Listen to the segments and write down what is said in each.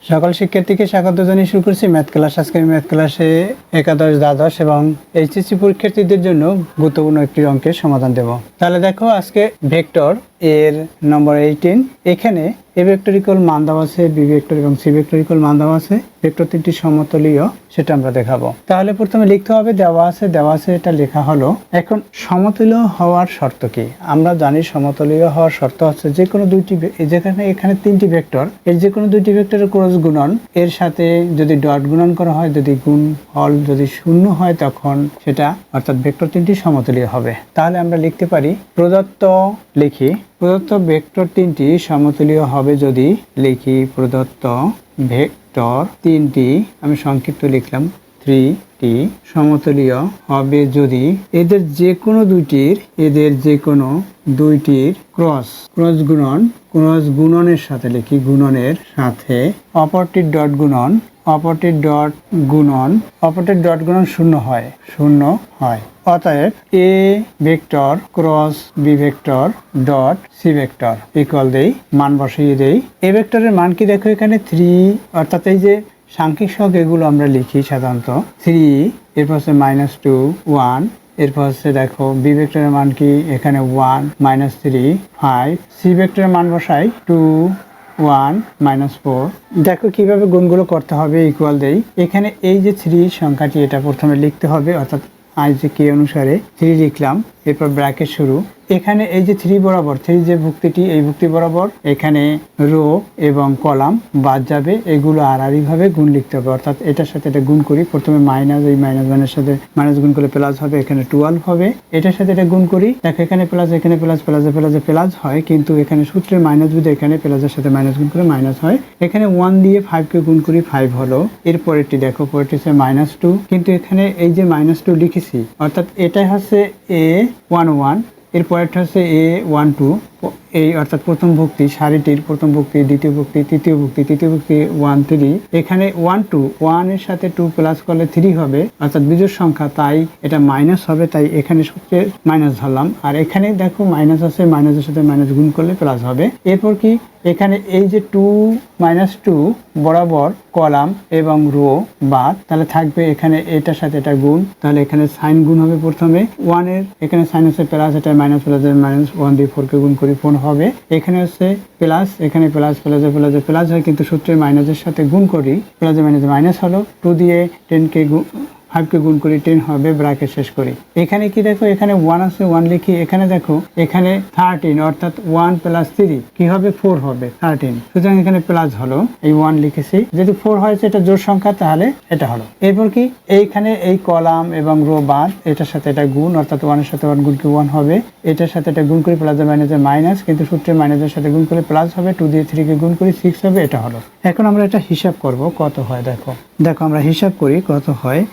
সকল শিক্ষার্থীকে স্বাগত জানিয়ে শুরু করছি ম্যাথ ক্লাস। আজকের ম্যাথ ক্লাসে একাদশ, দ্বাদশ এবং এইচএসসি পরীক্ষার্থীদের জন্য গুরুত্বপূর্ণ একটি অঙ্কের সমাধান দেব। তাহলে দেখো, আজকে ভেক্টর এর নম্বর 18। এখানে এ ভেক্টর ইকুয়াল মান দেওয়া আছে, বি ভেক্টর এবং সি ভেক্টর ইকুয়াল মান দেওয়া আছে। ভেক্টর তিনটি সমতলীয়, সেটা আমরা দেখাবো। তাহলে প্রথমে লিখতে হবে দেওয়া আছে এটা লেখা হলো। এখন সমতলীয় হওয়ার শর্ত কি? আমরা জানি সমতলীয় হওয়ার শর্ত হচ্ছে যে কোনো দুইটি, যেখানে এখানে তিনটি ভেক্টর, এর যে কোনো দুইটি ভেক্টরের ক্রস গুণন এর সাথে যদি ডট গুণন করা হয়, যদি গুণ ফল যদি শূন্য হয়, তখন সেটা অর্থাৎ ভেক্টর তিনটি সমতলীয় হবে। তাহলে আমরা লিখতে পারি প্রদত্ত ভেক্টর তিনটি সমতলীয় হবে যদি লিখি প্রদত্ত ভেক্টর তিনটি, আমি সংক্ষিপ্ত লিখলাম 3টি সমতলীয় হবে যদি এদের যে কোনো দুইটির ক্রস গুণনের সাথে লিখি, গুণনের সাথে অপরটির ডট গুণন শূন্য হয়। অতএব A vector cross B vector dot C vector equal দেই, মান বসিয়ে দেই। এ ভেক্টরের মান কি দেখো, এখানে 3, অর্থাৎ এই যে সাংখ্যিক সহগ এগুলো আমরা লিখি সাধারণত 3, এরপর হচ্ছে -2 1, এরপর হচ্ছে দেখো বি ভেক্টরের মান কি, এখানে 1 -3 5, সি ভেক্টরের মান বসাই 2 1 -4। দেখো কিভাবে গুণগুলো করতে হবে, ইকুয়াল দেই। এখানে এই যে 3 সংখ্যাটি, এটা প্রথমে লিখতে হবে, অর্থাৎ কে অনুসারে 3 লিখলাম, এরপর ব্র্যাকেট শুরু। এখানে এই যে 3 বরাবর, 3 যে ভুক্তিটি, এই ভুক্তি বরাবর এখানে রো এবং কলাম বাদ যাবে, এগুলো আড়াআড়ি ভাবে গুণ লিখতে হবে। অর্থাৎ এটার সাথে এটা গুণ করি, প্রথমে মাইনাস, এই মাইনাস মানের সাথে মাইনাস গুণ করলে প্লাস হবে, এখানে 12 হবে। এটার সাথে এটা গুণ করি, দেখো এখানে প্লাস, এখানে প্লাস, প্লাস হয়, কিন্তু এখানে সূত্রের মাইনাস বুঝে এখানে প্লাসের সাথে মাইনাস গুণ করে মাইনাস হয়। এখানে 1 দিয়ে 5 কে গুণ করি, 5 হলো। এরপরেরটি দেখো, পরেরটি হচ্ছে -2, কিন্তু এখানে এই যে -2 লিখেছি, অর্থাৎ এটা হচ্ছে A11, এরপরেরটা হচ্ছে A12, এই অর্থাৎ প্রথম ভুক্তি, সারিটির প্রথম ভুক্তি, দ্বিতীয় ভুক্তি, তৃতীয় ভুক্তি 1 3। এখানে 1 2, 1 এর সাথে 2 প্লাস করলে 3 হবে, অর্থাৎ বিজোড় সংখ্যা, তাই এটা মাইনাস হবে, তাই এখানে সূত্রে মাইনাস ধরলাম। আর এখানে দেখো মাইনাস আছে, মাইনাসের সাথে মাইনাস গুণ করলে প্লাস হবে। এরপর কি, এখানে এই যে 2 -2 বরাবর কলাম এবং রো বাদ, তাহলে থাকবে এখানে এটার সাথে এটা গুণ, তাহলে এখানে সাইন গুণ হবে। প্রথমে 1 এর এখানে সাইন হচ্ছে প্লাস, এটা মাইনাস, প্লাসের মাইনাস, 1 দিয়ে 4 কে গুণ করি 4 হবে। এখানে হচ্ছে প্লাস, এখানে প্লাস, প্লাস হয়, কিন্তু সূত্রে মাইনাসের সাথে গুণ করি, প্লাসে মাইনাসে মাইনাস হলো। 2 দিয়ে 10 কে 5 কে গুণ করি, 10 হবে, ব্র্যাকেট শেষ করি। এখানে কি দেখো, এখানে 1 আছে, 1 লিখি। এখানে দেখো, এখানে 13, অর্থাৎ 1 + 3 কি হবে, 4 হবে, 13। সুতরাং এখানে প্লাস হলো, এই 1 লিখেছি, যেহেতু 4 হয়েছে, এটা জোড় সংখ্যা, তাহলে এটা হলো। এরপর কি, এইখানে এই কলাম এবং রো বাদ, এটার সাথে এটা গুণ, অর্থাৎ 1 এর সাথে 1 গুণ কি 1 হবে, এটার সাথে এটা গুণ করি, প্লাসে মাইনাসে মাইনাস, কিন্তু সূত্রে মাইনাসের সাথে গুণ করলে প্লাস হবে। 2 দিয়ে 3 কে গুণ করি, 6 হবে, এটা হলো। এখন আমরা এটা হিসাব করব কত হয়। দেখো আমরা হিসাব করি কত হয়।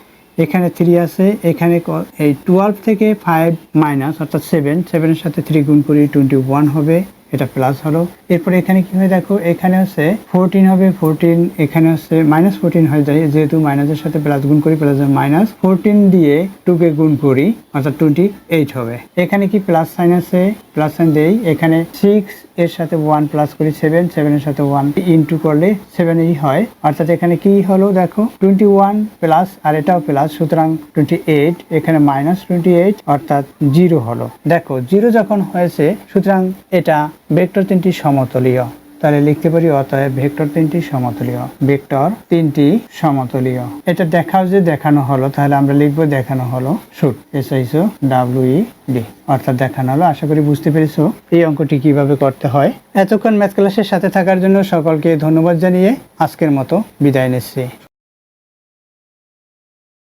এখানে 3 আছে, এখানে এই 12 থেকে 5 মাইনাস, অর্থাৎ 7 এর সাথে 3 গুণ করি, 21 হবে, এটা প্লাস হলো। এরপরে এখানে কি হয় দেখো, এখানে হচ্ছে 14 হবে, 14 এখানে হচ্ছে -14 হয়ে যায়, যেহেতু মাইনাসের সাথে প্লাস গুণ করি, প্লাস মাইনাস 14 দিয়ে 2 কে গুণ করি, অর্থাৎ 28 হবে। এখানে কি প্লাস সাইন আছে, প্লাস সাইন দেই। এখানে 6 এর সাথে 1 প্লাস করি, 7 এর সাথে 1 ইনটু করলে 7 হয়, অর্থাৎ এখানে কি হলো দেখো, 21 প্লাস, আর এটাও প্লাস, সুতরাং 28, এখানে -28, অর্থাৎ 0 হলো। দেখো 0 যখন হয়েছে, সুতরাং এটা ভেক্টর তিনটি সমতলীয়। তাহলে লিখতে পারি অতএব ভেক্টর তিনটি সমতলীয়। এটা দেখানো হলো, তাহলে আমরা লিখবো দেখানো হলো, শুট SISOWED, অর্থাৎ দেখানো হলো। আশা করি বুঝতে পেরেছো এই অঙ্কটি কিভাবে করতে হয়। এতক্ষণ ম্যাথ ক্লাসের সাথে থাকার জন্য সকলকে ধন্যবাদ জানিয়ে আজকের মতো বিদায় নিচ্ছি।